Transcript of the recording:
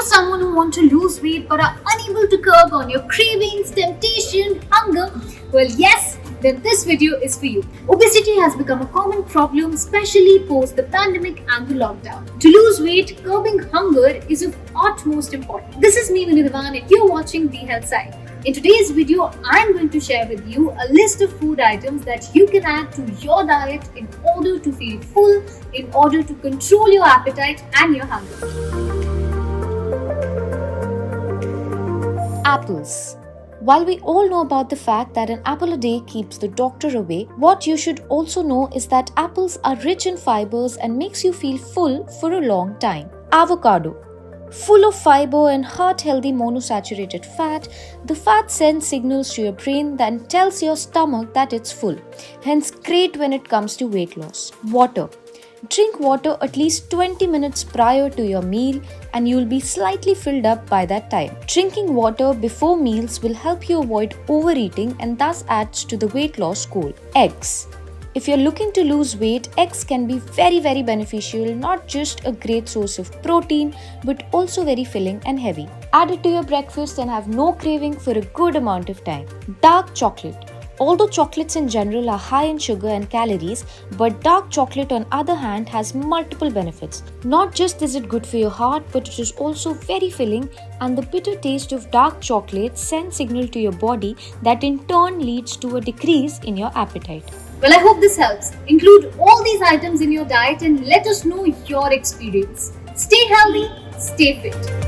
someone who wants to lose weight but are unable to curb on your cravings, temptation, hunger, well, yes, then this video is for you. Obesity has become a common problem, especially post the pandemic and the lockdown. To lose weight, curbing hunger is of utmost importance. This is me, Vinidhavan, and you're watching The Health Site. In today's video, I'm going to share with you a list of food items that you can add to your diet in order to feel full, in order to control your appetite and your hunger. Apples. While we all know about the fact that an apple a day keeps the doctor away, what you should also know is that apples are rich in fibers and makes you feel full for a long time. Avocado. Full of fiber and heart-healthy monosaturated fat, the fat sends signals to your brain that tells your stomach that it's full. Hence, great when it comes to weight loss. Water. Drink water at least 20 minutes prior to your meal and you'll be slightly filled up by that time. Drinking water before meals will help you avoid overeating and thus adds to the weight loss goal. Eggs. If you're looking to lose weight, eggs can be very beneficial, not just a great source of protein, but also very filling and heavy. Add it to your breakfast and have no craving for a good amount of time. Dark chocolate. Although chocolates in general are high in sugar and calories, but dark chocolate on other hand has multiple benefits. Not just is it good for your heart, but it is also very filling, and the bitter taste of dark chocolate sends signal to your body that in turn leads to a decrease in your appetite. Well, I hope this helps. Include all these items in your diet and let us know your experience. Stay healthy, stay fit.